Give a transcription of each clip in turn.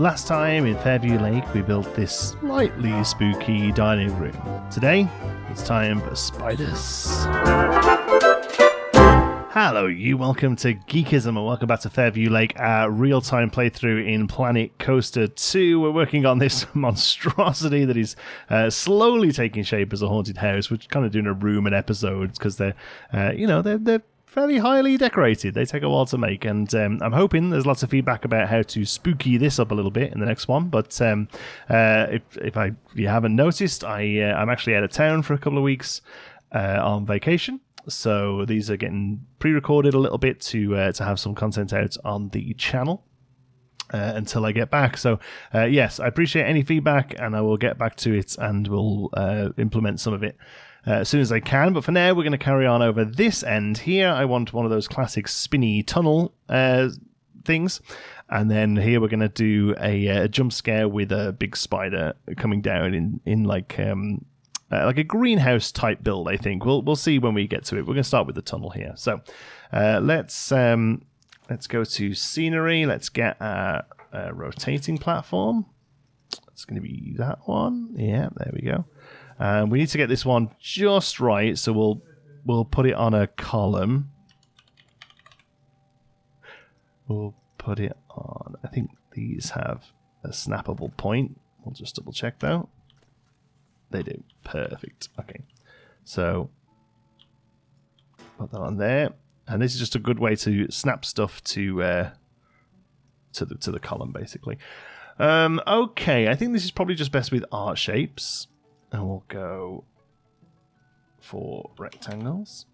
Last time in Fairview Lake, we built this slightly spooky dining room. Today, it's time for spiders. Hello, you. Welcome to Geekism, and welcome back to Fairview Lake, our real-time playthrough in Planet Coaster 2. We're working on this monstrosity that is slowly taking shape as a haunted house. We're kind of doing a room and episodes because they're fairly highly decorated. They take a while to make, and I'm hoping there's lots of feedback about how to spooky this up a little bit in the next one. But if you haven't noticed, I'm actually out of town for a couple of weeks on vacation. So these are getting pre-recorded a little bit to have some content out on the channel until I get back. So yes, I appreciate any feedback, and I will get back to it, and we'll implement some of it as soon as I can. But for now, we're going to carry on over this end here. I want one of those classic spinny tunnel things. And then here we're going to do a jump scare with a big spider coming down in like a greenhouse type build, I think. We'll see when we get to it. We're going to start with the tunnel here. So let's go to scenery. Let's get a rotating platform. It's going to be that one. Yeah, there we go. We need to get this one just right, so we'll put it on a column. We'll put it on... I think these have a snappable point. We'll just double check though. They do. Perfect. Okay. So put that on there. And this is just a good way to snap stuff to the column, basically. Okay, I think this is probably just best with art shapes. And we'll go for rectangles.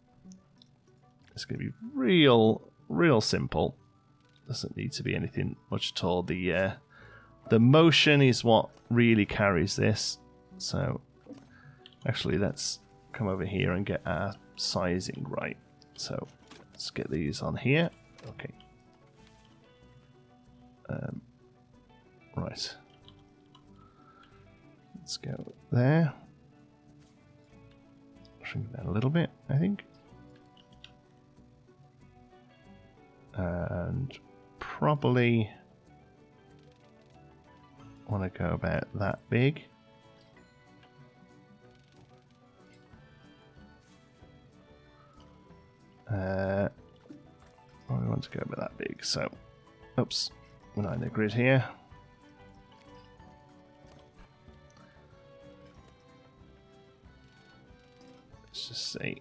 It's going to be real simple. Doesn't need to be anything much at all. The motion is what really carries this. So actually, let's come over here and get our sizing right. So let's get these on here. Okay. Right. Let's go there. Shrink that a little bit, I think. And probably want to go about that big. We want to go about that big. So, oops, we're not in the grid here. Let's just see.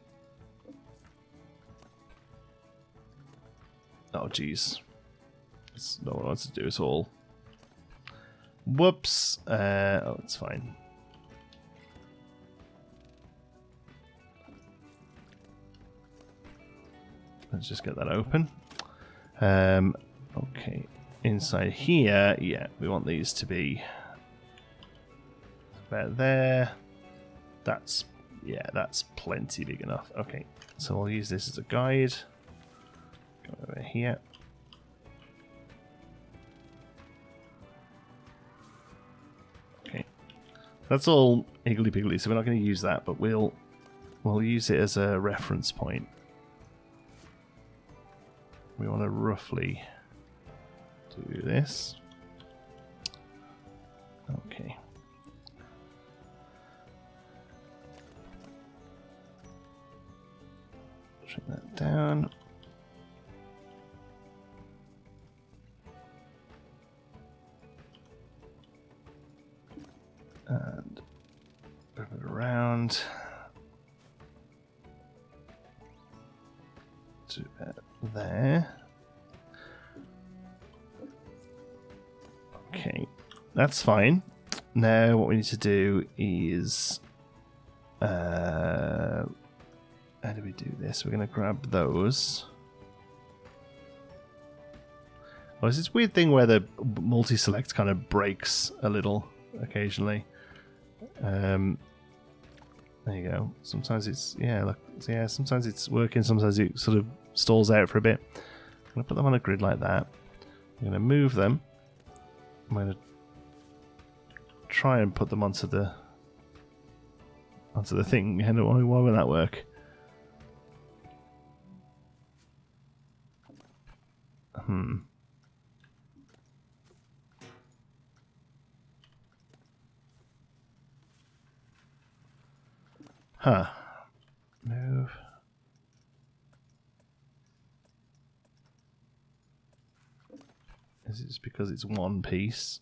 Oh, geez. That's not what I want to do at all. Whoops. Oh, it's fine. Let's just get that open. Okay. Inside here, yeah, we want these to be about there. That's plenty big enough. Okay, so we'll use this as a guide. Go over here. Okay, that's all higgledy-piggledy, so we're not going to use that, but we'll use it as a reference point. We want to roughly do this. Okay. Shrink that down. And move it around to there. Okay, that's fine. Now what we need to do is how do we do this? We're going to grab those. Oh, there's this weird thing where the multi-select kind of breaks a little occasionally. There you go. Sometimes it's sometimes it's working, sometimes it sort of stalls out for a bit. I'm going to put them on a grid like that. I'm going to move them. I'm going to try and put them onto the thing. Why won't that work? Huh. Move. Is it just because it's one piece?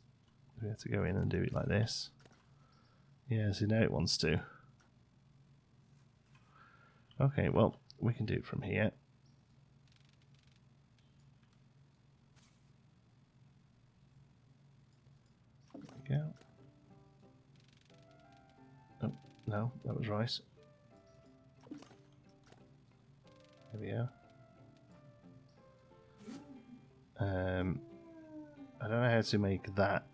We have to go in and do it like this. Yeah, so now it wants to. Okay, well, we can do it from here. There we go. Oh, no, that was right. There we go. I don't know how to make that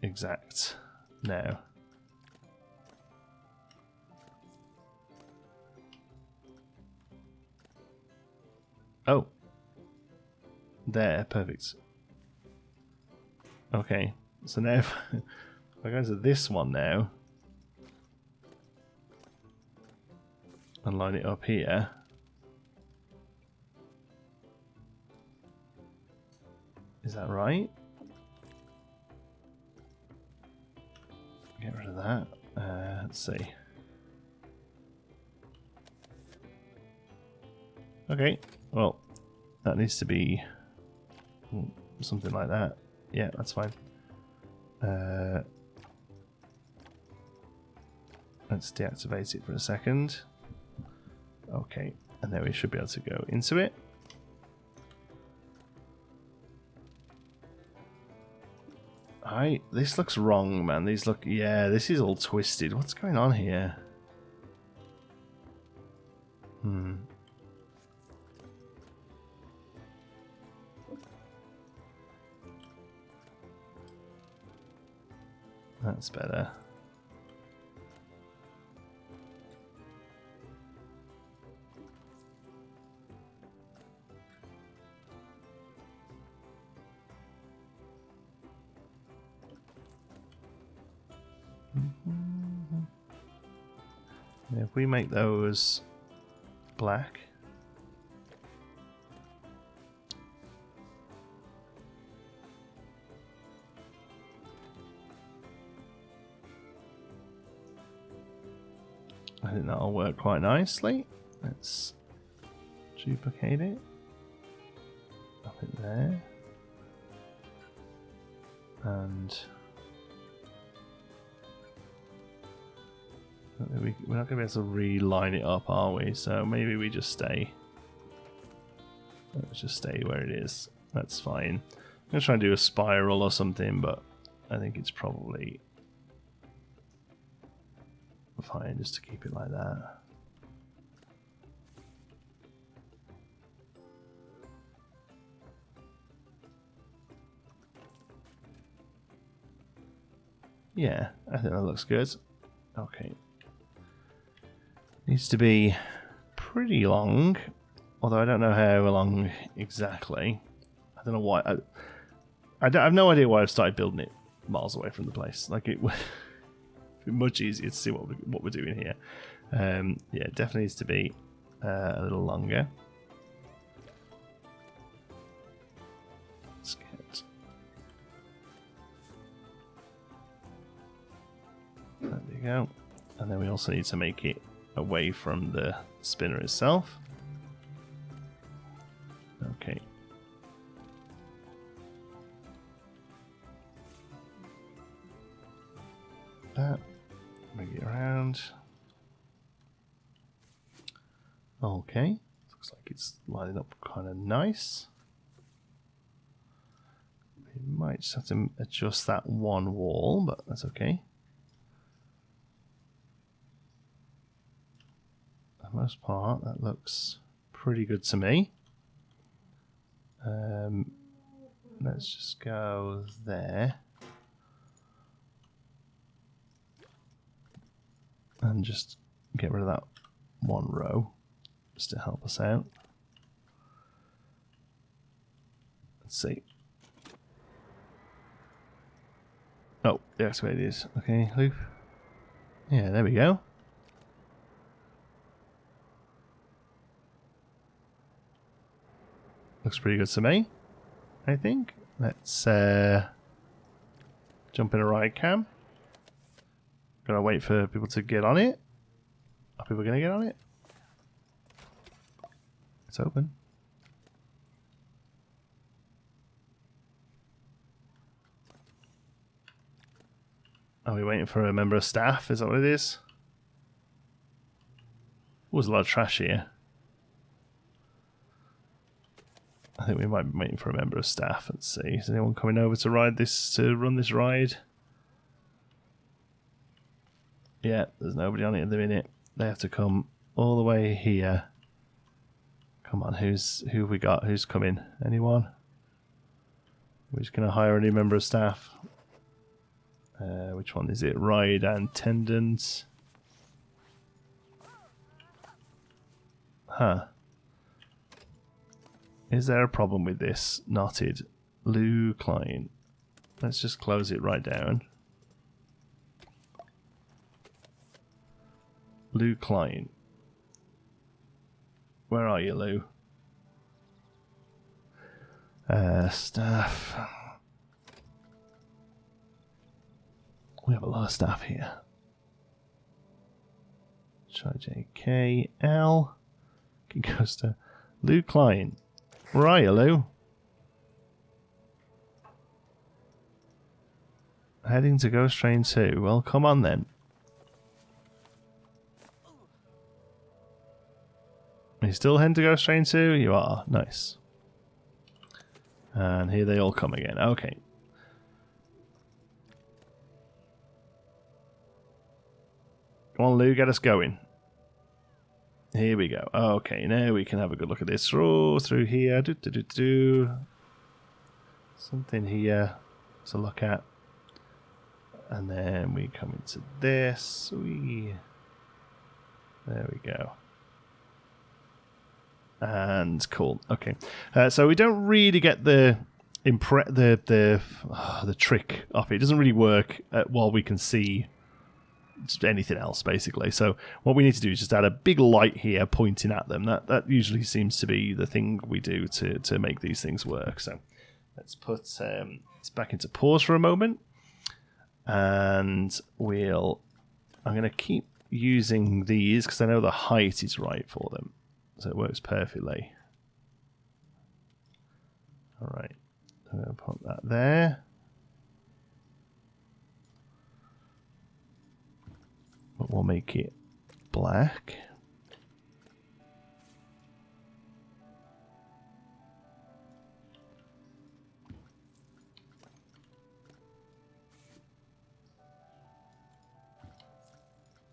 exact now. Oh. There, perfect. Okay, so now if I go to this one now and line it up here. Is that right? Get rid of that. Let's see. Okay, well, that needs to be something like that. Yeah, that's fine. Let's deactivate it for a second. Okay, and then we should be able to go into it. This looks wrong, man. These look, yeah, this is all twisted. What's going on here? That's better. If we make those black, I think that'll work quite nicely. Let's duplicate it up in there, and we're not going to be able to reline it up, are we? So maybe we just stay. Let's just stay where it is. That's fine. I'm going to try and do a spiral or something, but I think it's probably fine just to keep it like that. Yeah, I think that looks good. Okay. Needs to be pretty long, although I don't know how long exactly. I don't know why. I have no idea why I've started building it miles away from the place. Like it would be much easier to see what we're doing here. Yeah, it definitely needs to be a little longer. Let's get. There we go. And then we also need to make it away from the spinner itself. Okay. That. Bring it around. Okay. Looks like it's lining up kind of nice. We might just have to adjust that one wall, but that's okay. For the most part, that looks pretty good to me. Let's just go there. And just get rid of that one row, just to help us out. Let's see. Oh, that's where it is. Okay, loop. Yeah, there we go. Looks pretty good to me, I think. Let's jump in a ride cam. Gotta wait for people to get on it. Are people going to get on it? It's open. Are we waiting for a member of staff? Is that what it is? There's a lot of trash here. I think we might be waiting for a member of staff. Let's see. Is anyone coming over to run this ride? Yeah, there's nobody on it at the minute. They have to come all the way here. Come on, who have we got? Who's coming? Anyone? We're just going to hire a new member of staff. Which one is it? Ride attendant. Huh. Is there a problem with this? Knotted. Lou Klein. Let's just close it right down. Lou Klein. Where are you, Lou? Staff. We have a lot of staff here. Try JKL. Goes to Lou Klein. Where are you, Lou? Heading to Ghost Train 2. Well, come on then. Are you still heading to Ghost Train 2? You are. Nice. And here they all come again. Okay. Come on, Lou, get us going. Here we go. Okay, now we can have a good look at this. Oh, through here. Something here to look at. And then we come into this. There we go. And cool. Okay. So we don't really get the trick off it. It doesn't really work while we can see anything else, basically. So what we need to do is just add a big light here pointing at them. That usually seems to be the thing we do to make these things work. So let's put this back into pause for a moment, and I'm going to keep using these because I know the height is right for them, so it works perfectly. All right, I'm going to put that there. But we'll make it black.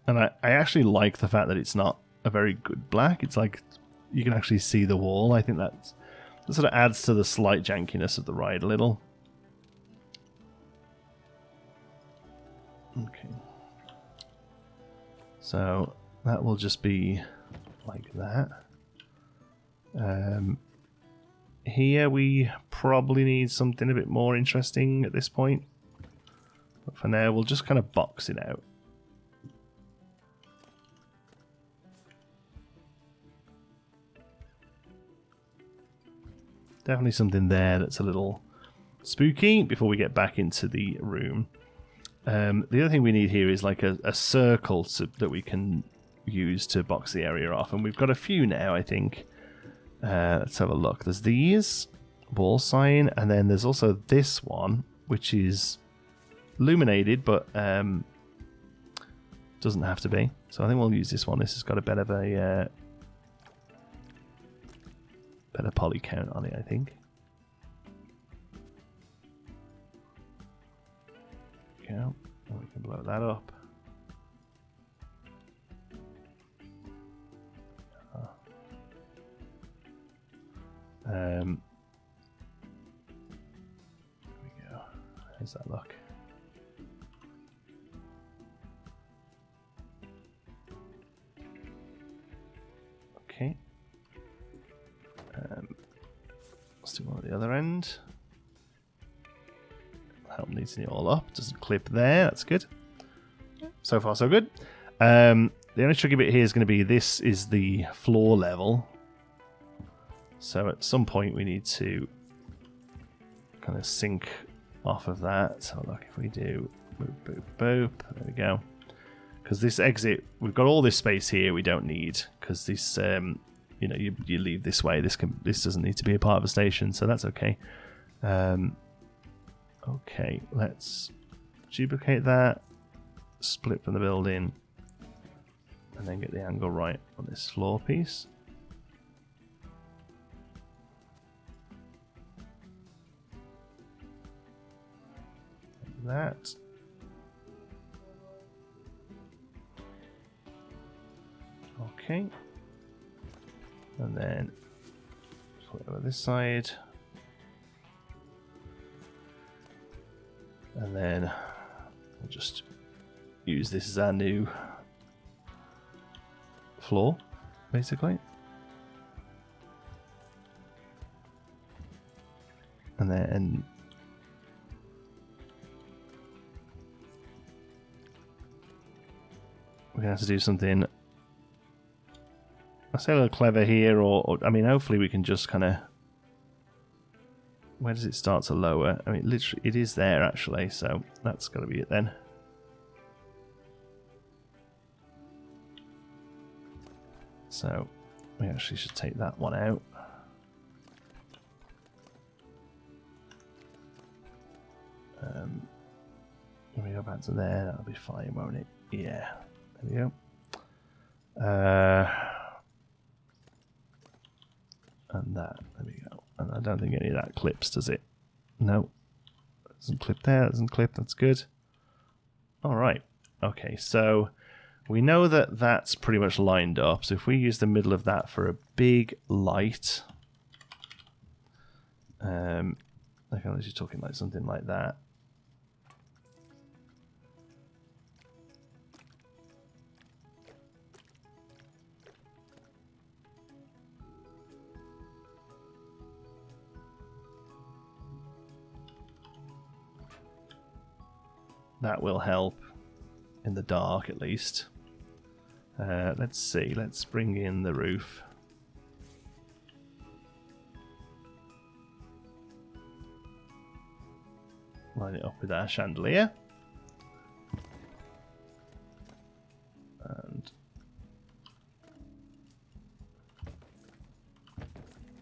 And I actually like the fact that it's not a very good black. It's like you can actually see the wall. I think that sort of adds to the slight jankiness of the ride a little. Okay. So that will just be like that. Here we probably need something a bit more interesting at this point. But for now, we'll just kind of box it out. Definitely something there that's a little spooky before we get back into the room. The other thing we need here is like a circle that we can use to box the area off. And we've got a few now, I think. Let's have a look. There's these, wall sign, and then there's also this one, which is illuminated, but doesn't have to be. So I think we'll use this one. This has got a bit of a better poly count on it, I think. And we can blow that up. There we go. How's that look? Okay. Let's do one at the other end. Help neaten it all up. Doesn't clip there. That's good. So far, so good. The only tricky bit here is going to be this is the floor level. So at some point we need to kind of sync off of that. So look, if we do boop, boop, boop. There we go. Because this exit, we've got all this space here we don't need, because this, you know, you leave this way. This doesn't need to be a part of a station, so that's okay. Okay, let's duplicate that, split from the building, and then get the angle right on this floor piece. Like that. Okay. And then put it over this side. And then we'll just use this as our new floor, basically. And then we're going to have to do something, I say a little clever here, or I mean, hopefully we can just kind of, where does it start to lower? I mean, literally, it is there actually, so that's got to be it then. So we actually should take that one out. When we go back to there, that'll be fine, won't it? Yeah, there we go. And that, there we go. And I don't think any of that clips, does it? No. Doesn't clip there, doesn't clip, that's good. Alright, okay, so we know that that's pretty much lined up, so if we use the middle of that for a big light, I was just talking like something like that. That will help in the dark, at least. Let's see. Let's bring in the roof. Line it up with our chandelier. And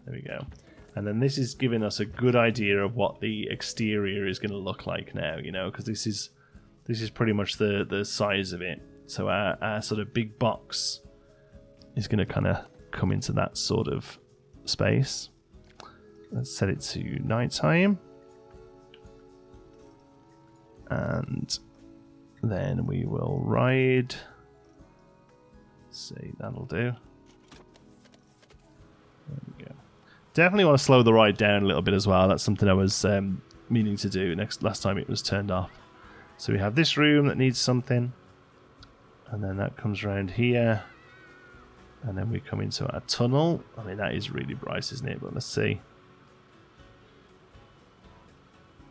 there we go. And then this is giving us a good idea of what the exterior is going to look like now, you know, because this is pretty much the size of it. So our sort of big box is going to kind of come into that sort of space. Let's set it to nighttime. And then we will ride. Let's see, that'll do. There we go. Definitely want to slow the ride down a little bit as well. That's something I was meaning to do last time it was turned off. So we have this room that needs something, and then that comes around here, and then we come into our tunnel. I mean, that is really bright, isn't it? But let's see.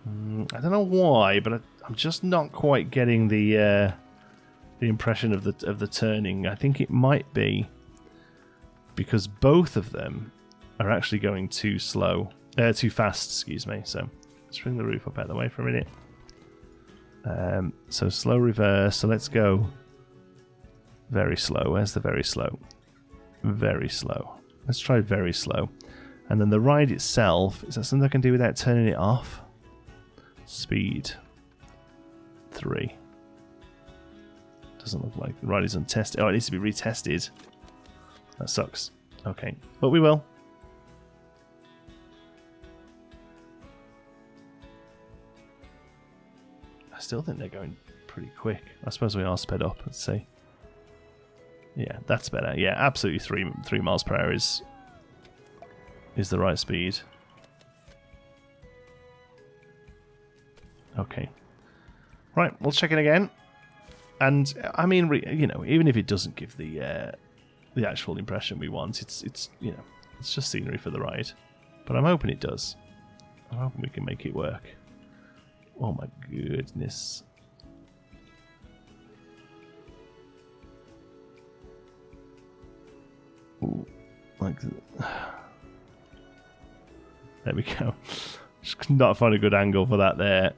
I don't know why, but I'm just not quite getting the impression of the turning. I think it might be because both of them are actually going too fast. Excuse me. So let's bring the roof up out of the way for a minute. So slow reverse. So let's go very slow. Where's the very slow? Very slow. Let's try very slow. And then the ride itself, is that something I can do without turning it off? Speed 3. Doesn't look like the ride is untested. Oh, it needs to be retested. That sucks. Okay, but we will. I still think they're going pretty quick. I suppose we are sped up. Let's see. Yeah, that's better. Yeah, absolutely 3 miles per hour is the right speed. Okay. Right, we'll check it again. And I mean, you know, even if it doesn't give the actual impression we want, it's you know, it's just scenery for the ride. But I'm hoping it does. I'm hoping we can make it work. Oh my goodness. Ooh, like there we go. Just could not find a good angle for that there.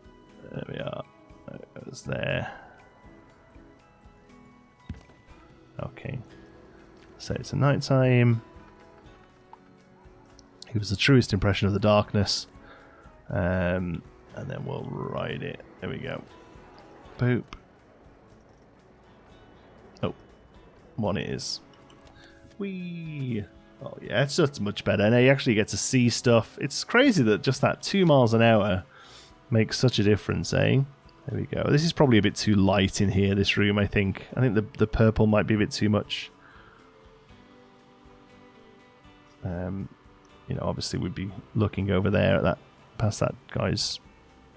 There we are. It goes there. Say it's a night time. Give us the truest impression of the darkness. And then we'll ride it. There we go. Boop. Oh, one it is. Whee! Oh yeah, it's just much better. Now you actually get to see stuff. It's crazy that just that 2 miles an hour makes such a difference, eh? There we go. This is probably a bit too light in here, this room, I think. I think the purple might be a bit too much. You know, obviously we'd be looking over there at that, past that guy's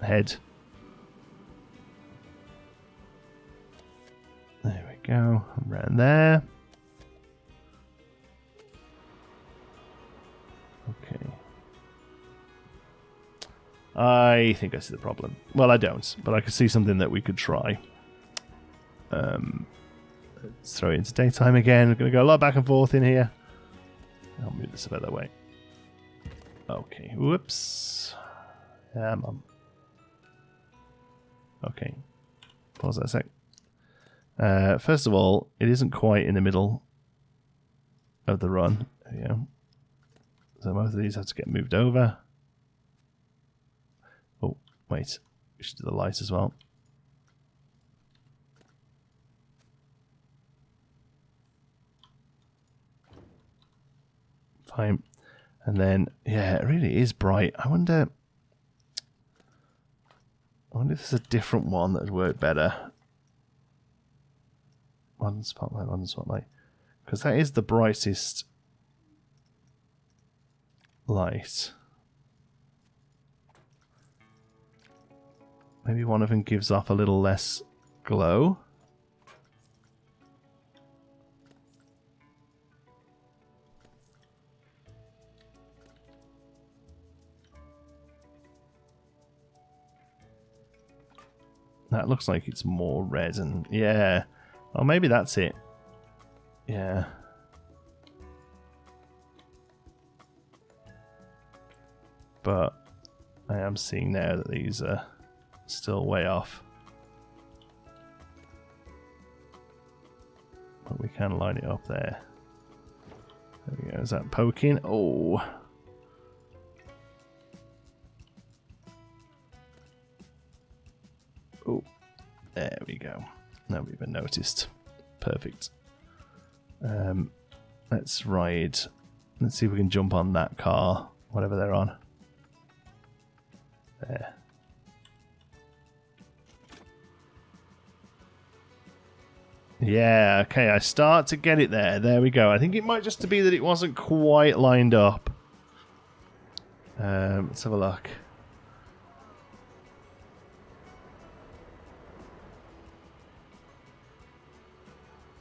head. There we go. Around there. Okay. I think I see the problem. Well, I don't, but I can see something that we could try. Let's throw it into daytime again. We're going to go a lot back and forth in here. I'll move this a bit that way. Okay, whoops. Mum. Okay. Pause that a sec. First of all, it isn't quite in the middle of the run. There we go. So both of these have to get moved over. Oh, wait. We should do the light as well. Fine. And then, yeah, it really is bright. I wonder if there's a different one that would work better. One spotlight, one spotlight. Because that is the brightest light. Maybe one of them gives off a little less glow. That looks like it's more red and yeah. Oh, maybe that's it. Yeah. But I am seeing now that these are still way off. But we can line it up there. There we go. Is that poking? Oh. Oh. There we go. Nobody even noticed. Perfect. Let's ride. Let's see if we can jump on that car. Whatever they're on. There. Yeah, okay, I start to get it there. There we go. I think it might just be that it wasn't quite lined up. Let's have a look.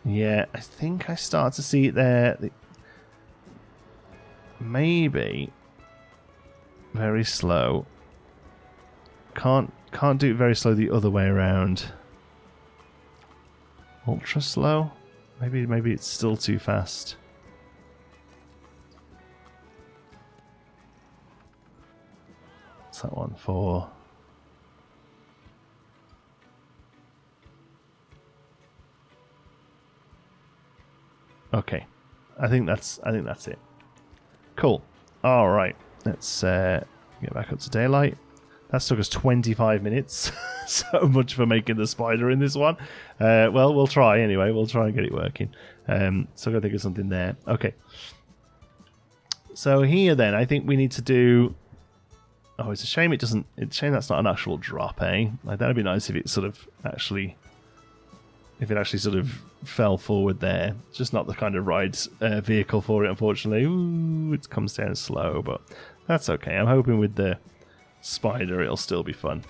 Yeah, I think I start to see it there. Maybe very slow. Can't do it very slow the other way around. Ultra slow? Maybe it's still too fast. What's that one for? Okay. I think that's it. Cool. All right. Let's get back up to daylight. That took us 25 minutes. So much for making the spider in this one. Well, we'll try anyway. We'll try and get it working. So I've got to think of something there. Okay. So here then, I think we need to do... Oh, it's a shame it doesn't... It's a shame that's not an actual drop, eh? Like, that'd be nice if it sort of actually... If it actually sort of fell forward there. It's just not the kind of ride vehicle for it, unfortunately. Ooh, it comes down slow, but that's okay. I'm hoping with the spider it'll still be fun.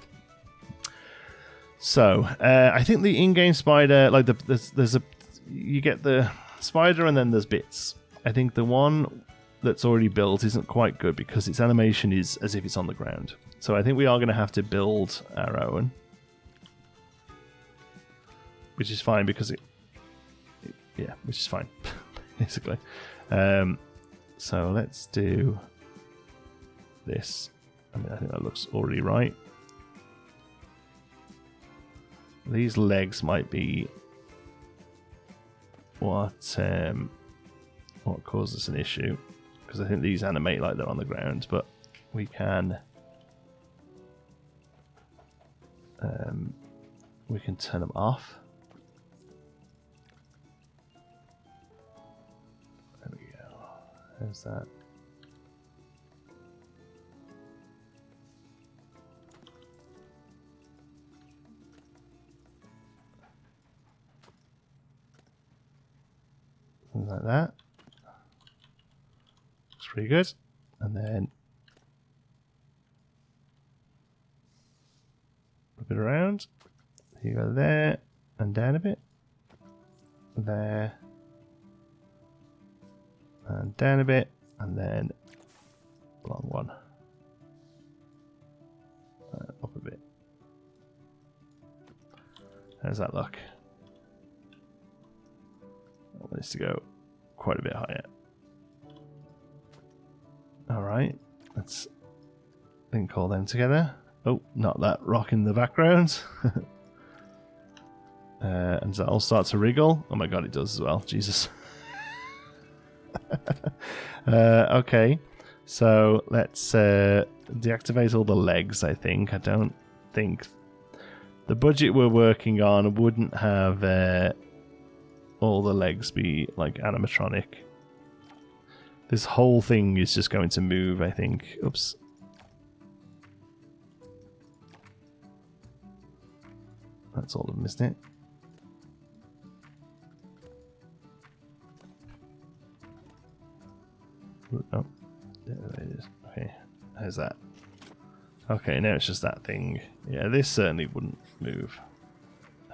So, I think the in-game spider, like there's a, you get the spider and then there's bits. I think the one that's already built isn't quite good because its animation is as if it's on the ground. So I think we are going to have to build our own. Which is fine because yeah, which is fine, basically. So let's do this. I mean, I think that looks already right. These legs might be what what causes an issue, because I think these animate like they're on the ground, but we can turn them off. There we go. There's that. Something like that. Looks pretty good. And then flip it around. You go there and down a bit. There. And down a bit. And then long one. Up a bit. How's that look? I want this to go quite a bit higher. Alright, let's link all them together. Oh, not that rock in the background. And does that all start to wriggle? Oh my god, it does as well. Jesus. Okay, so let's deactivate all the legs, I think. I don't think the budget we're working on wouldn't have all the legs be like animatronic. This whole thing is just going to move, I think. Oops. That's all of them, isn't it? Oh, there it is. Okay, how's that? Okay, now it's just that thing. Yeah, this certainly wouldn't move.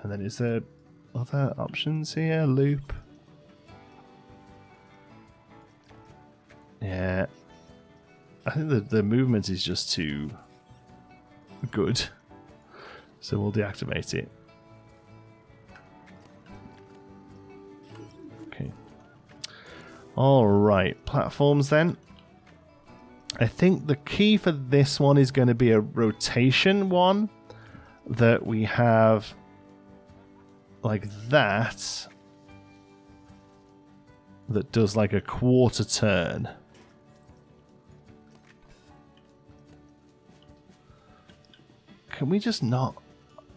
And then is there other options here? Loop. Yeah. I think the movement is just too good. So we'll deactivate it. Okay. Alright, platforms then. I think the key for this one is going to be a rotation one. That we have like that. That does like a quarter turn. Can we just not?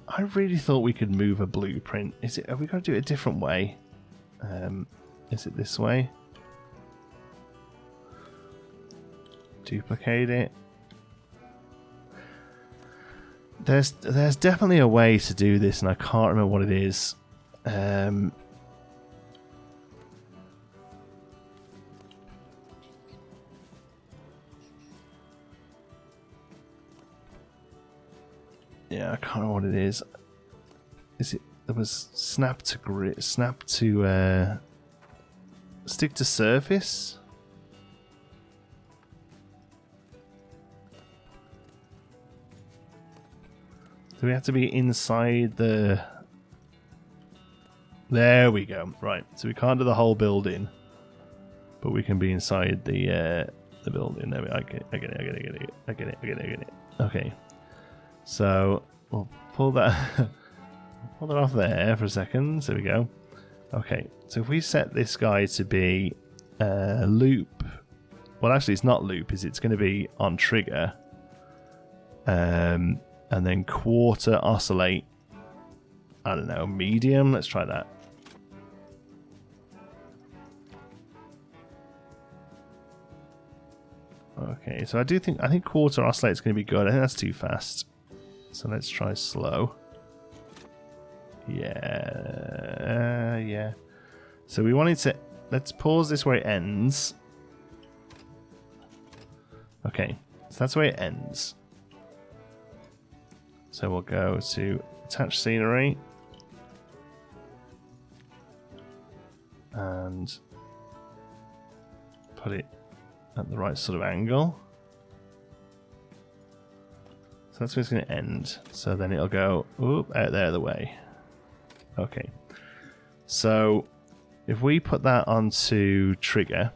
I really thought we could move a blueprint. Is it? Have we got to do it a different way? Is it this way? Duplicate it. There's definitely a way to do this, and I can't remember what it is. Yeah, I can't remember what it is. Is it? There was snap to grid, snap to stick to surface. Do we have to be inside the? There we go. Right, so we can't do the whole building, but we can be inside the building. There we go. I get it. Okay. So we'll pull that pull that off there for a second. There we go. Okay, so if we set this guy to be loop, well, actually, it's not loop, is it? It's going to be on trigger, and then quarter oscillate. I don't know, medium. Let's try that. Okay, so I think quarter oscillate is going to be good. I think that's too fast. So let's try slow. Yeah. So we wanted to... Let's pause this where it ends. Okay, so that's where it ends. So we'll go to attach scenery. And put it at the right sort of angle. So that's where it's going to end. So then it'll go out there the way. Okay. So if we put that onto trigger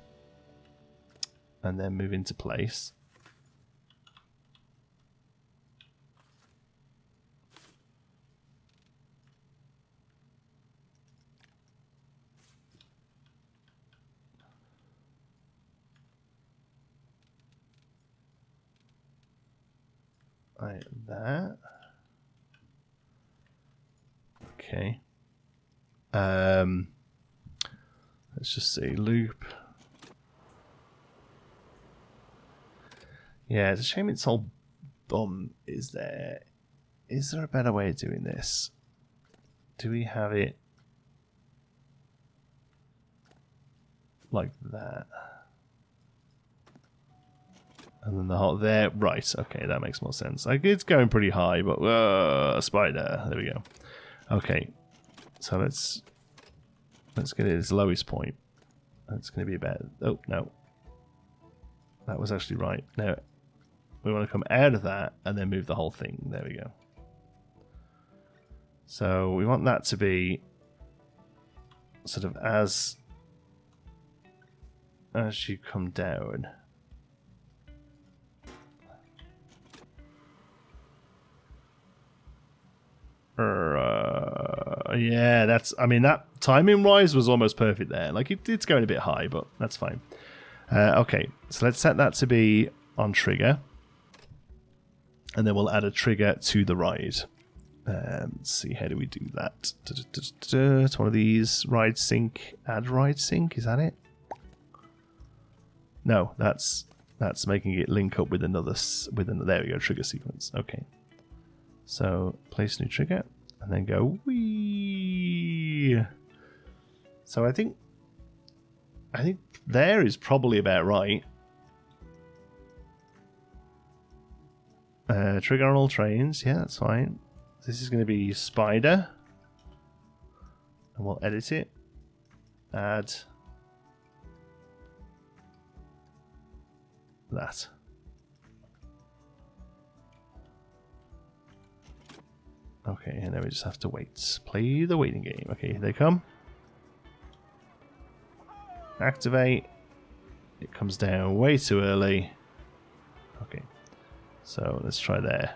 and then move into place. Like that. Okay. Let's just see. Loop. Yeah, it's a shame it's all bum. Is there a better way of doing this? Do we have it like that? And then the whole there, right? Okay, that makes more sense. Like it's going pretty high, but a spider. There we go. Okay, so let's get it at its lowest point. That's going to be about. Oh no, that was actually right. Now we want to come out of that and then move the whole thing. There we go. So we want that to be sort of as you come down. Yeah, that's. I mean, that timing wise was almost perfect there. Like it's going a bit high, but that's fine. Okay, so let's set that to be on trigger, and then we'll add a trigger to the ride. Let's see, how do we do that? It's one of these. Ride sync. Add ride sync. Is that it? No, that's making it link up with another. There we go. Trigger sequence. Okay. So place new trigger and then go wee. So I think there is probably about right. Trigger on all trains. Yeah, that's fine. This is going to be spider, and we'll edit it. Add that. Okay, and then we just have to wait. Play the waiting game. Okay, here they come. Activate. It comes down way too early. Okay, so let's try there.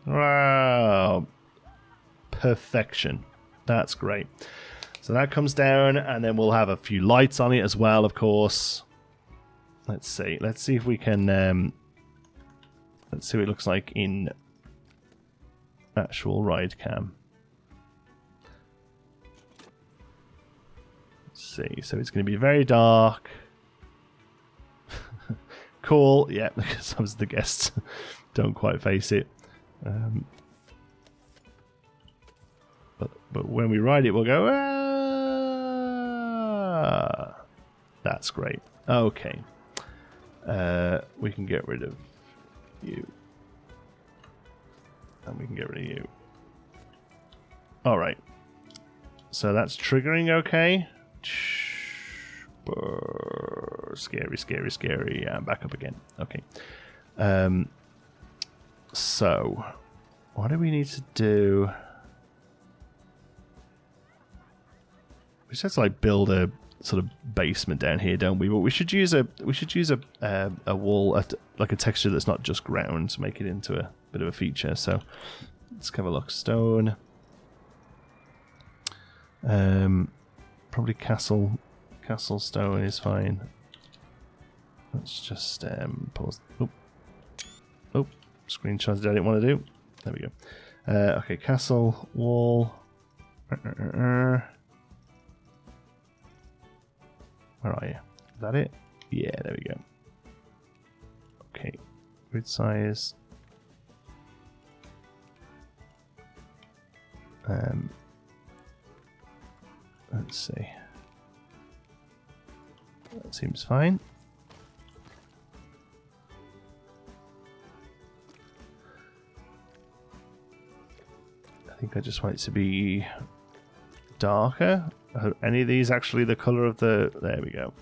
Wow. Perfection. That's great. So that comes down, and then we'll have a few lights on it as well, of course. Let's see. Let's see if we can... let's see what it looks like in actual ride cam. Let's see. So it's going to be very dark. Cool. Yeah, because sometimes the guests don't quite face it. But when we ride it, we'll go... Ah! That's great. Okay. We can get rid of you. And we can get rid of you. Alright. So that's triggering okay. Scary, scary, scary. Yeah, back up again. Okay. So, what do we need to do? We just have to like build a sort of basement down here, don't we? But we should use a wall, like a texture that's not just ground, to make it into a bit of a feature. So let's have a look. Stone, probably castle stone is fine. Let's just pause. Oh, screenshots I didn't want to do. There we go. Okay, castle wall. Where are you? Is that it? Yeah, there we go. Okay, grid size. Let's see. That seems fine. I think I just want it to be darker. Are any of these actually the color of the... There we go.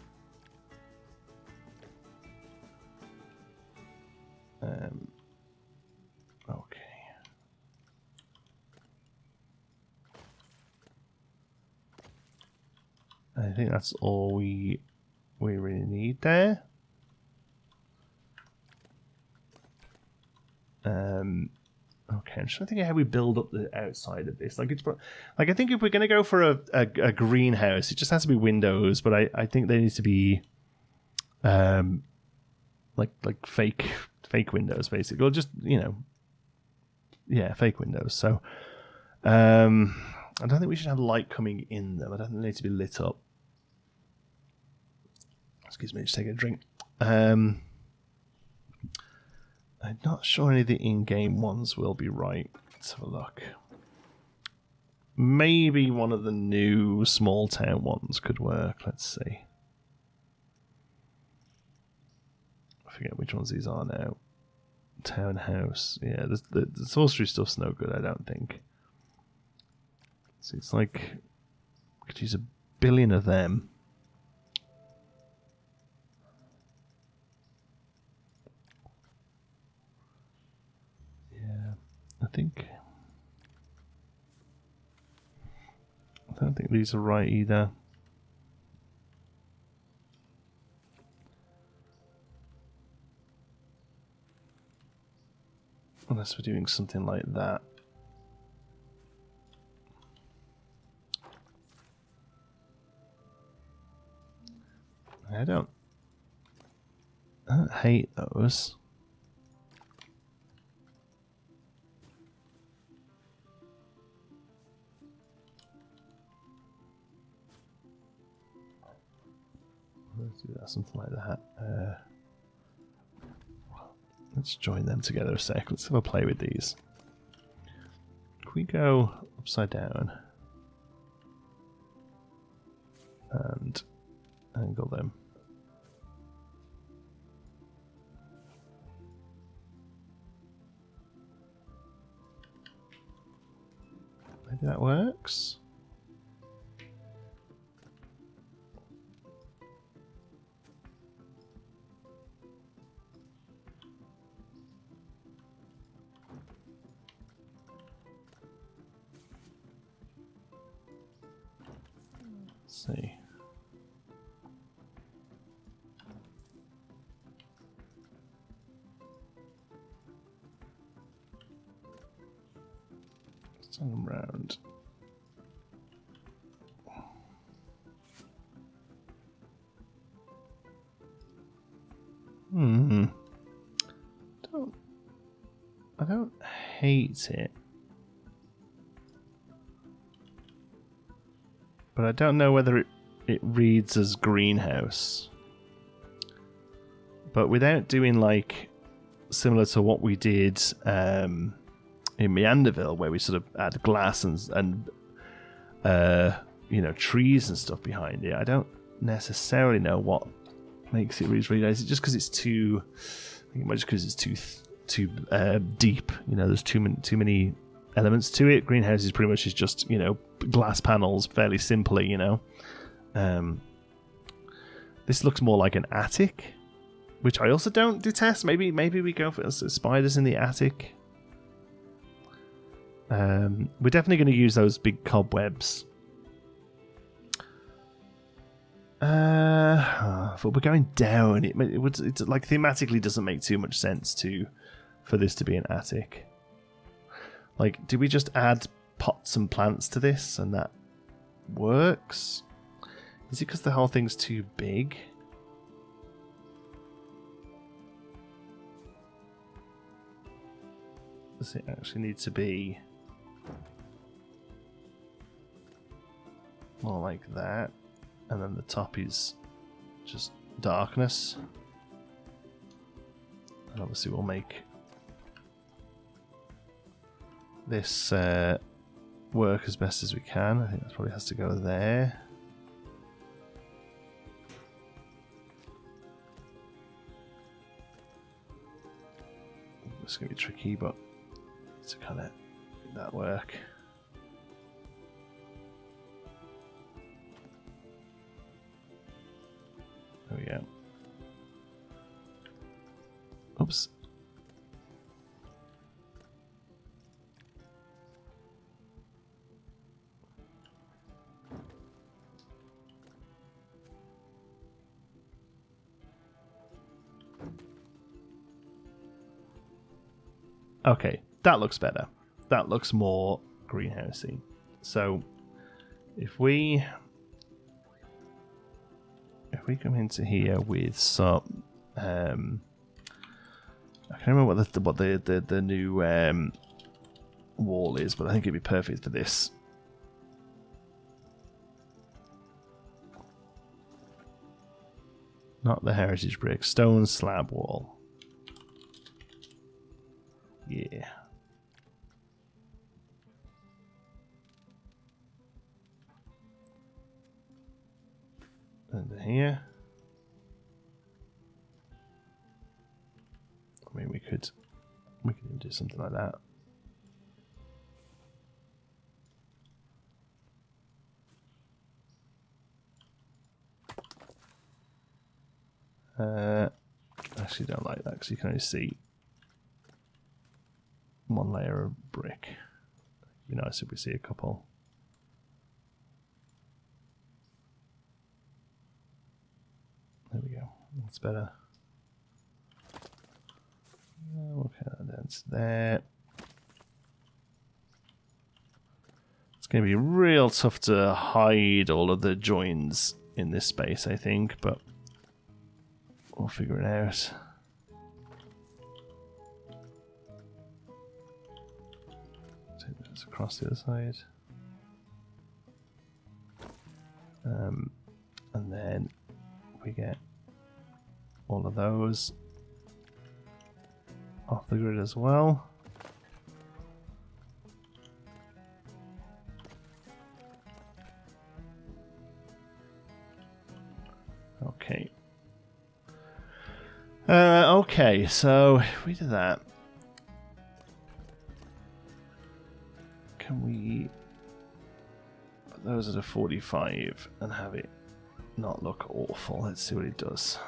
Okay. I think that's all we really need there. Okay, I'm trying to think of how we build up the outside of this. Like I think if we're going to go for a greenhouse, it just has to be windows. But I think they need to be, like fake windows, basically, or just fake windows. So, I don't think we should have light coming in them. I don't think they need to be lit up. Excuse me, just take a drink. I'm not sure any of the in-game ones will be right. Let's have a look. Maybe one of the new small town ones could work. Let's see. I forget which ones these are now. Townhouse. Yeah, the sorcery stuff's no good, I don't think. So it's like we could use 1 billion of them. Yeah, I don't think these are right either. Unless we're doing something like that. I don't hate those. Let's do that, something like that. Let's join them together a sec. Let's have a play with these. Can we go upside down and angle them? Maybe that works. Let's see. Let's turn them round. I don't hate it. But I don't know whether it reads as greenhouse. But without doing like similar to what we did in Meanderville, where we sort of add glass and trees and stuff behind it, I don't necessarily know what makes it read greenhouse. Is it just because it's too? I think it might just because it's too deep. There's too many elements to it. Greenhouse is pretty much just glass panels, fairly simply. This looks more like an attic, which I also don't detest. Maybe we go for spiders in the attic. We're definitely going to use those big cobwebs. But we're going down. It like thematically doesn't make too much sense for this to be an attic. Like, do we just add pots and plants to this and that works? Is it because the whole thing's too big? Does it actually need to be more like that? And then the top is just darkness. And obviously we'll make this work as best as we can. I think that probably has to go there. It's going to be tricky, but it's to kind of make that work. There we go. Oops. Okay, that looks better. That looks more greenhousey. So if we come into here with some, I can't remember what the new wall is, but I think it'd be perfect for this. Not the heritage brick, stone slab wall. Yeah. Under here. I mean, we could even do something like that. Actually don't like that because you can only see one layer of brick. It'd be nice if we see a couple. There we go. That's better. Okay, that's there. It's going to be real tough to hide all of the joins in this space, I think, but we'll figure it out. Take this across the other side. And then we get all of those off the grid as well. Okay. Okay, so if we do that, can we put those at a 45 and have it not look awful? Let's see what it does.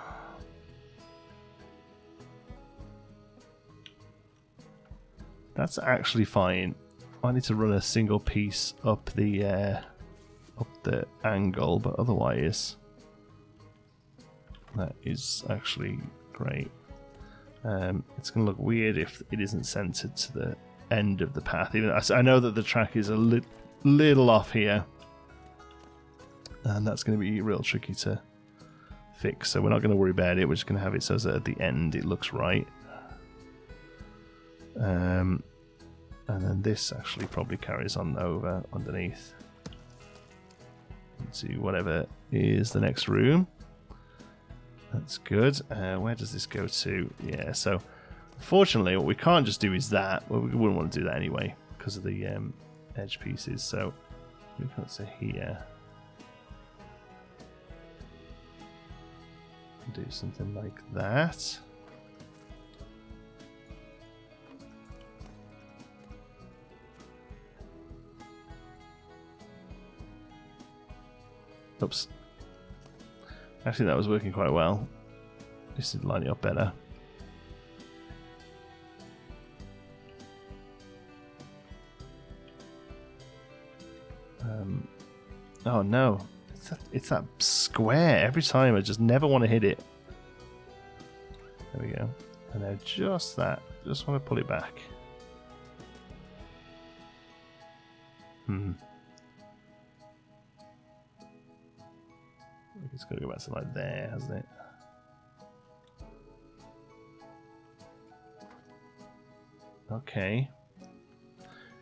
That's actually fine. I need to run a single piece up the angle, but otherwise that is actually great. It's going to look weird if it isn't centered to the end of the path. Even I know that the track is a little off here, and that's going to be real tricky to fix. So we're not going to worry about it. We're just going to have it so that at the end it looks right. And then this actually probably carries on over underneath into whatever is the next room. That's good. Where does this go to? Yeah, so fortunately what we can't just do is that. Well, we wouldn't want to do that anyway because of the edge pieces. So we come to here. Do something like that. Oops. Actually, that was working quite well. This is lining up better. Oh no. It's that square. Every time I just never want to hit it. There we go. And now just that. Just want to pull it back. It's got to go back to like there, hasn't it? Okay.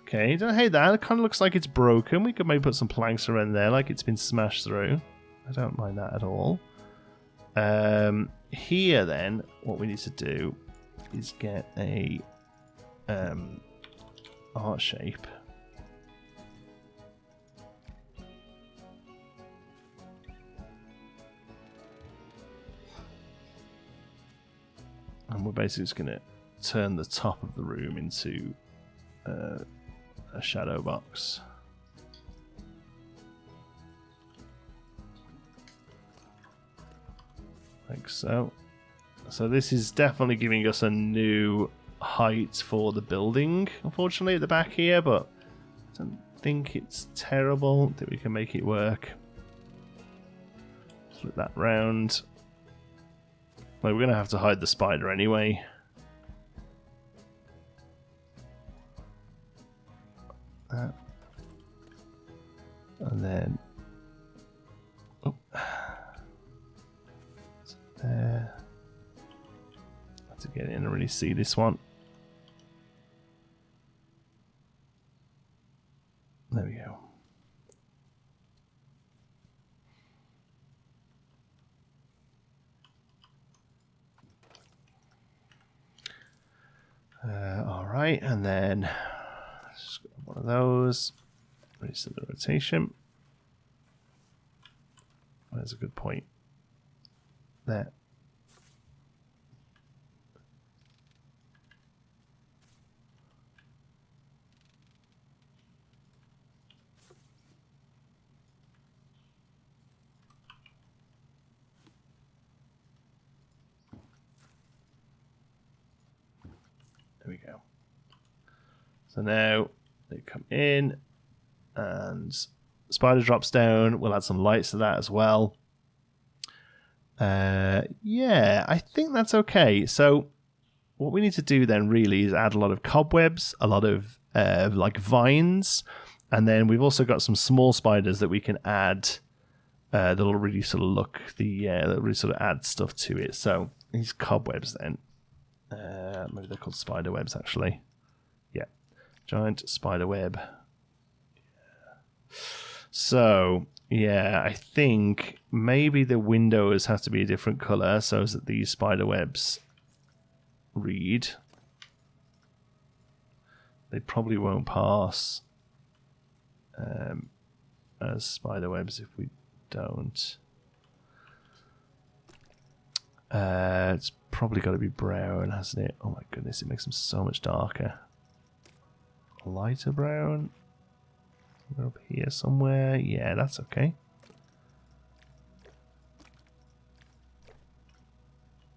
Okay, don't hate that. It kind of looks like it's broken. We could maybe put some planks around there like it's been smashed through. I don't mind that at all. Here then, what we need to do is get a art shape. And we're basically just going to turn the top of the room into a shadow box. Like so. So this is definitely giving us a new height for the building, unfortunately, at the back here, but I don't think it's terrible. I think we can make it work. Flip that round. Like, we're going to have to hide the spider anyway. get in and really see this one. There we go. All right, and then just grab one of those. Reset the rotation. That's a good point. There. There we go. So now they come in and spider drops down. We'll add some lights to that as well. Yeah, I think that's okay. So what we need to do then really is add a lot of cobwebs, a lot of like vines, and then we've also got some small spiders that we can add that'll really sort of that really sort of add stuff to it. So these cobwebs then, maybe they're called spider webs actually. Yeah, giant spider web. So yeah, I think maybe the windows have to be a different color so that these spider webs read. They probably won't pass as spider webs if we don't. It's probably got to be brown, hasn't it? Oh my goodness, it makes them so much darker. Lighter brown. We're up here somewhere. Yeah, that's okay.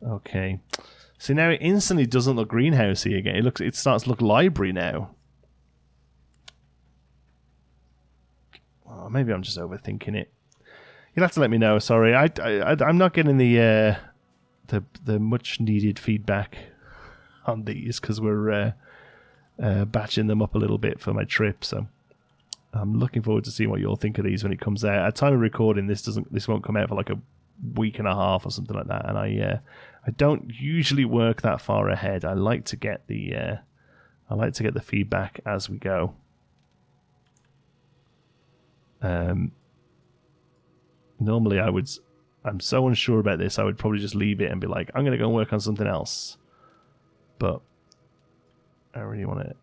Okay. See, now it instantly doesn't look greenhousey again. It starts to look library now. Oh, maybe I'm just overthinking it. You'll have to let me know. Sorry, I'm not getting the much needed feedback on these because we're batching them up a little bit for my trip. So I'm looking forward to seeing what you all think of these when it comes out. At time of recording, this won't come out for like a week and a half or something like that. And I don't usually work that far ahead. I like to get the feedback as we go. Normally I'm so unsure about this, I would probably just leave it and be like, I'm going to go and work on something else. But I really want to,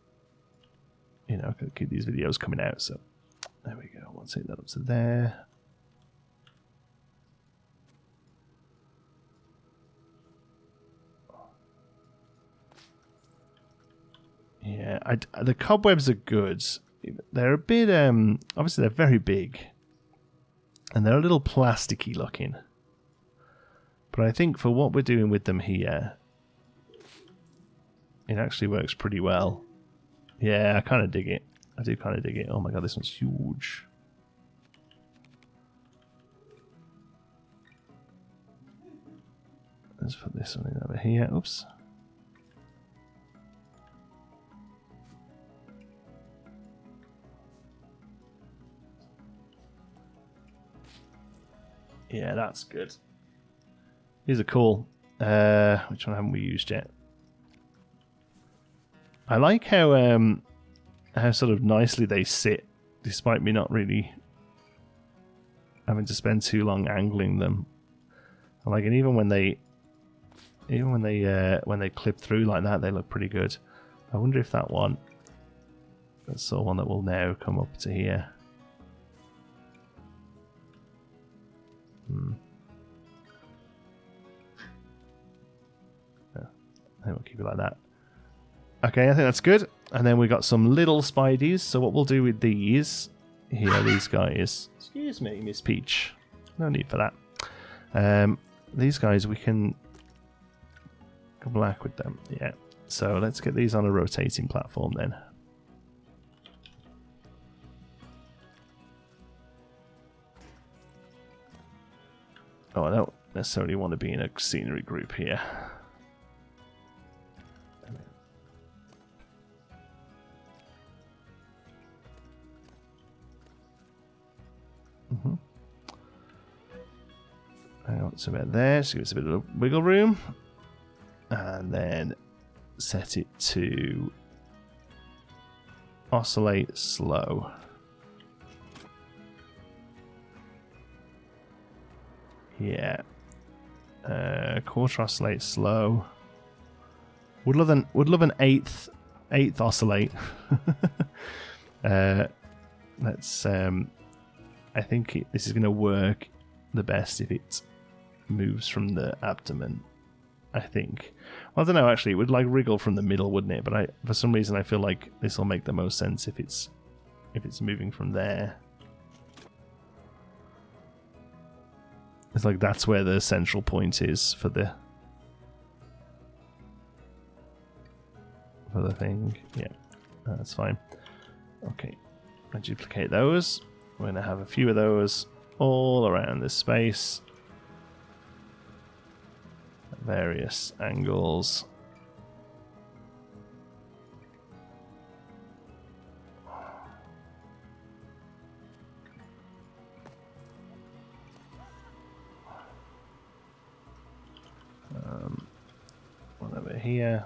keep these videos coming out. So there we go. We'll take that up to there. Yeah, the cobwebs are good. They're a bit, obviously they're very big. And they're a little plasticky looking. But I think for what we're doing with them here, it actually works pretty well. Yeah, I kind of dig it. I do kind of dig it. Oh my god, this one's huge. Let's put this one in over here. Oops. Yeah, that's good. These are cool. Which one haven't we used yet? I like how sort of nicely they sit, despite me not really having to spend too long angling them. I like it even when they clip through like that, they look pretty good. I wonder if that's the one that will now come up to here. Yeah, I think we'll keep it like that. Okay, I think that's good. And then we got some little spideys. So what we'll do with these here, these guys. Excuse me, Miss Peach. No need for that. These guys, we can go black with them. Yeah. So let's get these on a rotating platform then. Oh, I don't necessarily want to be in a scenery group here. Hang on, it's about there, so give us a bit of wiggle room. and then set it to oscillate slow. Yeah. Quarter oscillate slow. Would love an eighth oscillate. Let's I think this is going to work the best if it moves from the abdomen. I think. Well, I don't know. Actually, it would like wriggle from the middle, wouldn't it? But for some reason, I feel like this will make the most sense if it's moving from there. It's like that's where the central point is for the thing. Yeah, that's fine. Okay, I duplicate those. We're gonna have a few of those all around this space. Various angles. One over here.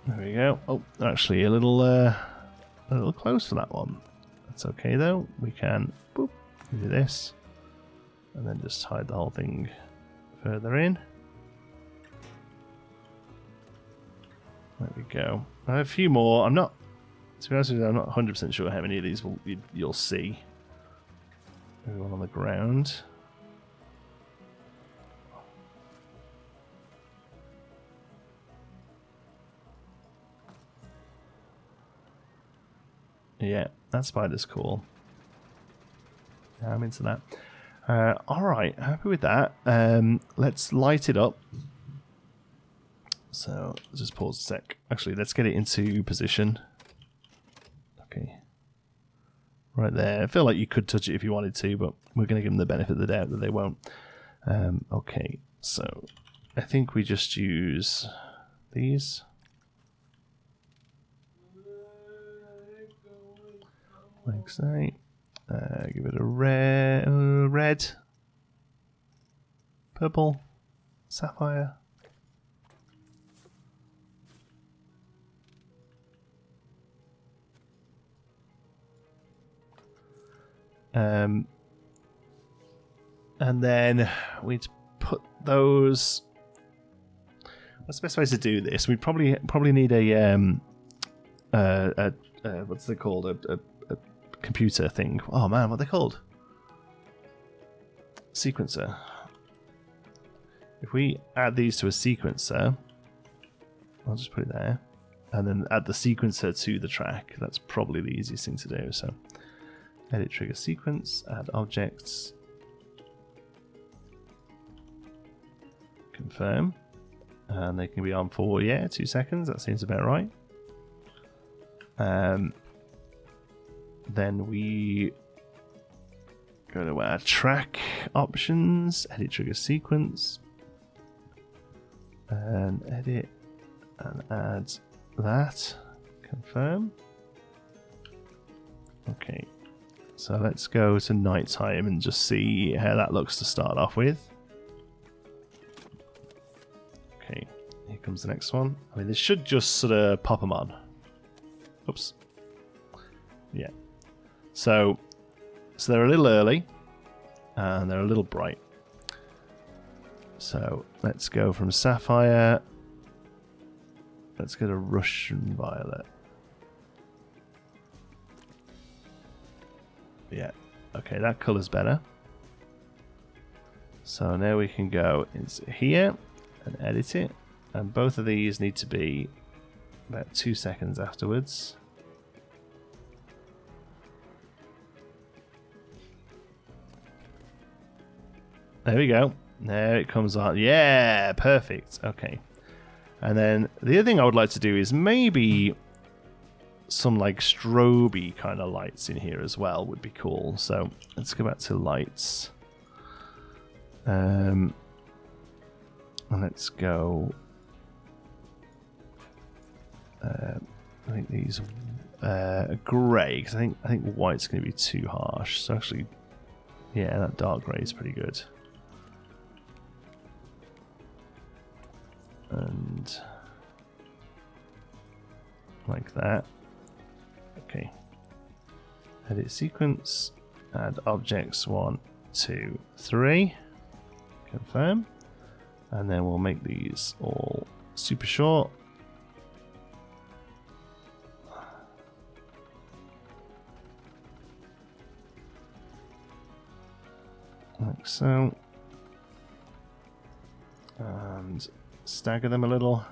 There we go. Oh, actually a little close for that one. That's okay though. We can boop, do this, and then just hide the whole thing further in. There we go. I have a few more. I'm not, to be honest with you, I'm not 100% sure how many of these you'll see. Maybe one on the ground. Yeah, that spider's cool. Yeah, I'm into that. Alright, happy with that. Let's light it up. So, let's just pause a sec. Actually, let's get it into position. Okay. Right there. I feel like you could touch it if you wanted to, but we're going to give them the benefit of the doubt that they won't. Okay, so I think we just use these. Like so. Give it a red, purple, sapphire. And then we'd put those. What's the best way to do this? We'd probably need a what's it called? A computer thing. Oh man, what are they called? Sequencer. If we add these to a sequencer, I'll just put it there, and then add the sequencer to the track. That's probably the easiest thing to do. So, edit trigger sequence, add objects, confirm, and they can be on for 2 seconds. That seems about right. Then we go to our track options, edit trigger sequence, and edit and add that, confirm. Okay, so let's go to nighttime and just see how that looks to start off with. Okay, here comes the next one. I mean, this should just sort of pop them on. Oops. Yeah. So they're a little early, and they're a little bright. So let's go from sapphire. Let's go to Russian violet. Yeah. Okay, that color's better. So now we can go into here and edit it, and both of these need to be about 2 seconds afterwards. There we go. There it comes on. Yeah, perfect. Okay. And then the other thing I would like to do is maybe some like strobe kind of lights in here as well would be cool. So let's go back to lights. And let's go make these grey, because I think white's going to be too harsh. So actually, yeah, that dark grey is pretty good. And like that. Okay. Edit sequence. Add objects 1, 2, 3. Confirm. And then we'll make these all super short. Like so. And stagger them a little.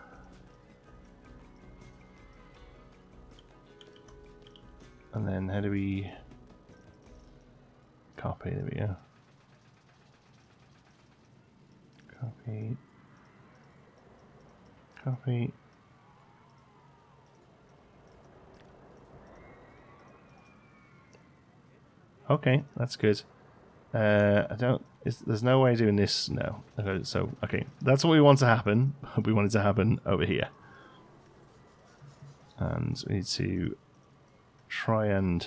And then how do we copy? There we go. Copy. Copy. Okay, that's good. There's no way of doing this. No. Okay, so, okay, that's what we want to happen. We want it to happen over here. And we need to try and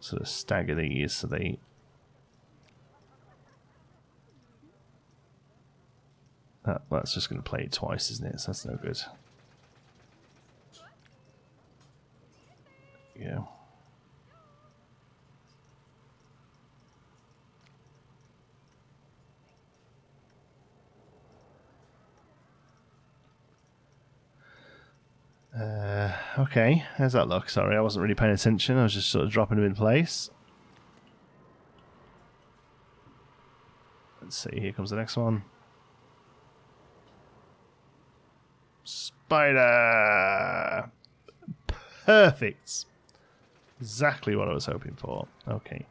sort of stagger these so they... that's just going to play it twice, isn't it? So that's no good. Yeah. Okay, how's that look? Sorry, I wasn't really paying attention. I was just sort of dropping them in place. Let's see, here comes the next one. Spider! Perfect! Exactly what I was hoping for. Okay.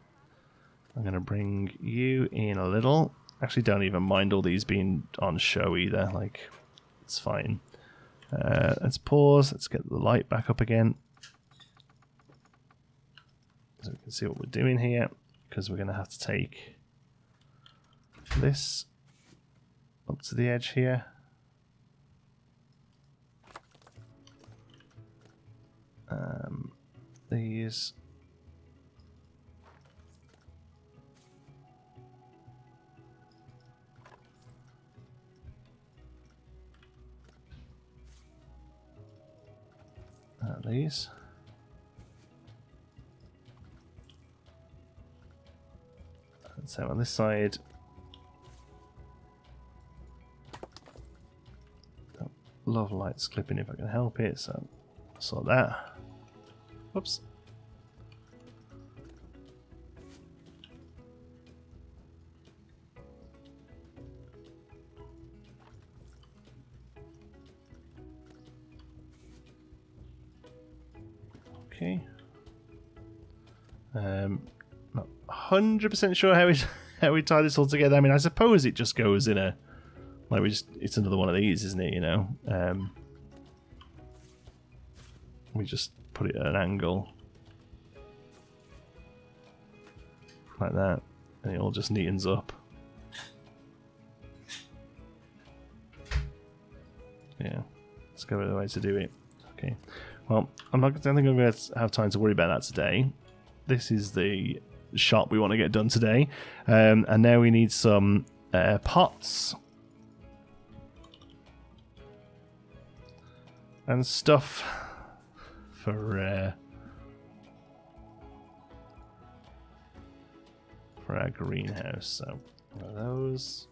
I'm going to bring you in a little. Actually, don't even mind all these being on show either. Like, it's fine. Let's pause. Let's get the light back up again. So we can see what we're doing here. Because we're going to have to take this up to the edge here. These. These. And so on this side, don't love lights clipping if I can help it, so sort that. Whoops. Okay. Not 100% sure how we tie this all together. I mean, I suppose it just goes in a it's another one of these, isn't it? You know, we just put it at an angle like that, and it all just neatens up. Yeah, let's go with the way to do it. Okay. Well, I don't think I'm going to have time to worry about that today. This is the shop we want to get done today. And now we need some pots. And stuff for our greenhouse. So, one of those.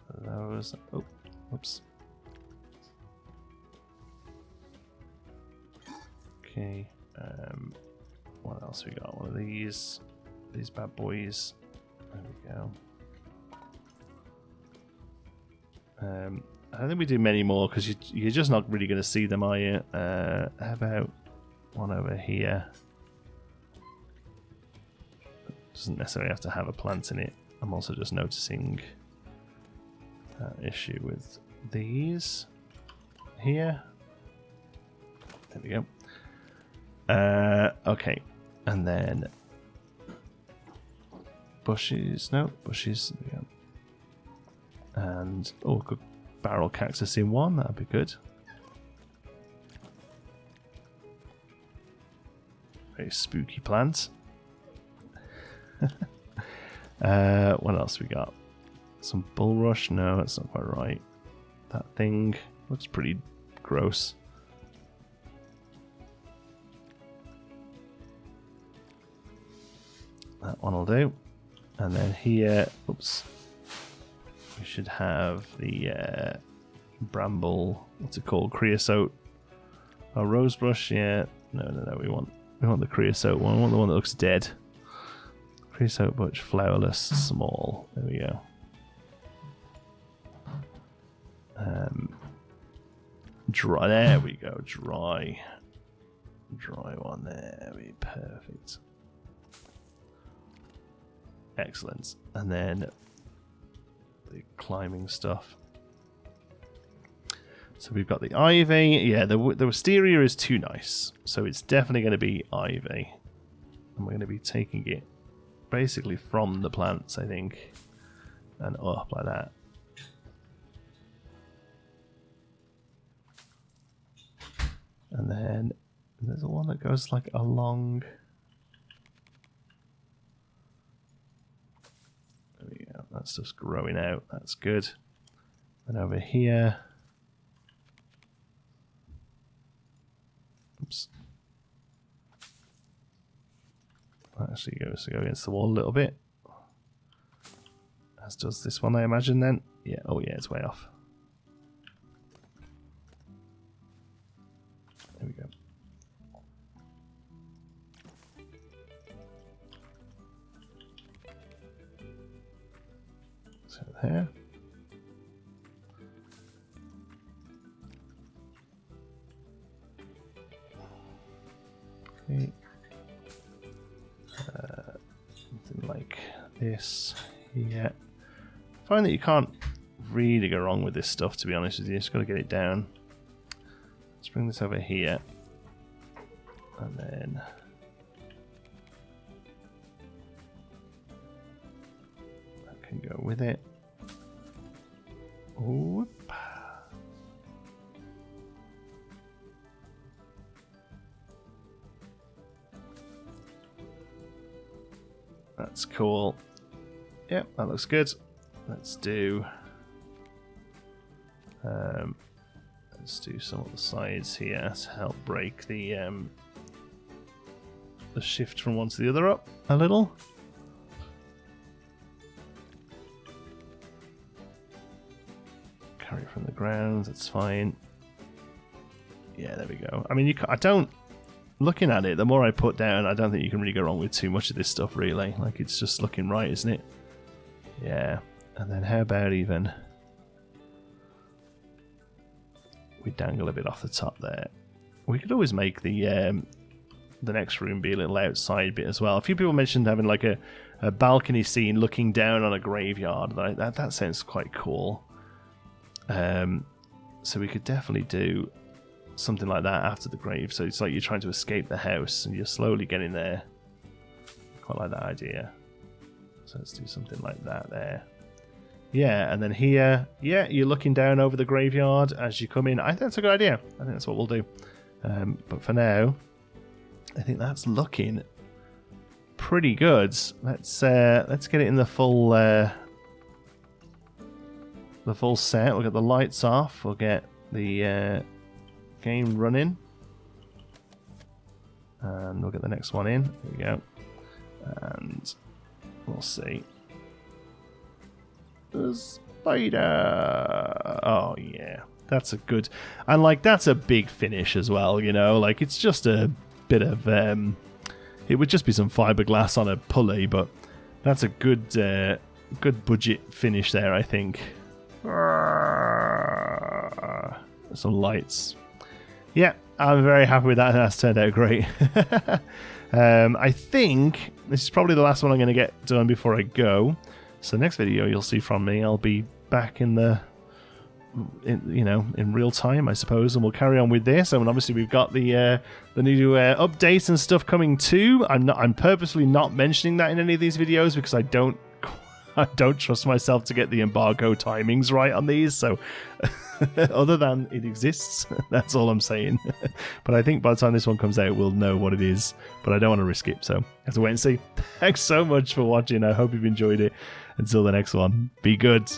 One of those. Oh, whoops. Okay, what else we got? One of these bad boys. There we go. I don't think we do many more because you're just not really going to see them, are you? How about one over here? Doesn't necessarily have to have a plant in it. I'm also just noticing that issue with these here. There we go. Okay, and then bushes. No, bushes. There we go. And good barrel cactus in one. That'd be good. Very spooky plant. What else we got? Some bulrush? No, that's not quite right. That thing looks pretty gross. That one will do. And then here, oops, we should have the bramble, what's it called? Creosote. Oh, rosebush, yeah. No, we want the creosote one. We want the one that looks dead. Creosote bush, flowerless, small. There we go. Dry, there we go, dry one, there we perfect. Excellent. And then the climbing stuff. So we've got the ivy. Yeah, the wisteria is too nice. So it's definitely going to be ivy. And we're going to be taking it basically from the plants, I think. And up like that. And then there's a one that goes like along. There we go. That stuff's growing out. That's good. And over here. Oops. That actually goes to go against the wall a little bit. As does this one, I imagine then. Yeah. Oh yeah, it's way off. There we go. So there. Okay. Something like this. Yeah. I find that you can't really go wrong with this stuff, to be honest with you. Just got to get it down. Let's bring this over here. And then that can go with it. Whoop. That's cool. Yep, that looks good. Let's do some of the sides here to help break the shift from one to the other up a little. Carry it from the ground, that's fine. Yeah, there we go. I mean, I don't. Looking at it, the more I put down, I don't think you can really go wrong with too much of this stuff, really. Like, it's just looking right, isn't it? Yeah. And then how about even we dangle a bit off the top there? We could always make the next room be a little outside bit as well. A few people mentioned having like a balcony scene looking down on a graveyard. That sounds quite cool. So we could definitely do something like that after the grave. So it's like you're trying to escape the house and you're slowly getting there. Quite like that idea. So let's do something like that there. Yeah, and then here, yeah, you're looking down over the graveyard as you come in. I think that's a good idea. I think that's what we'll do. But for now, I think that's looking pretty good. Let's get it in the full set. We'll get the lights off. We'll get the game running, and we'll get the next one in. There we go, and we'll see. The spider. Oh yeah, that's a good, and like that's a big finish as well. You know, like it's just a bit of it would just be some fiberglass on a pulley, but that's a good good budget finish there, I think. Some lights. Yeah, I'm very happy with that. That's turned out great. I think this is probably the last one I'm going to get done before I go. So next video you'll see from me, I'll be back in real time, I suppose, and we'll carry on with this. And obviously we've got the new updates and stuff coming too. I'm purposely not mentioning that in any of these videos because I don't I don't trust myself to get the embargo timings right on these, so other than it exists, that's all I'm saying. But I think by the time this one comes out, we'll know what it is, but I don't want to risk it, so have to wait and see. Thanks so much for watching. I hope you've enjoyed it. Until the next one, be good.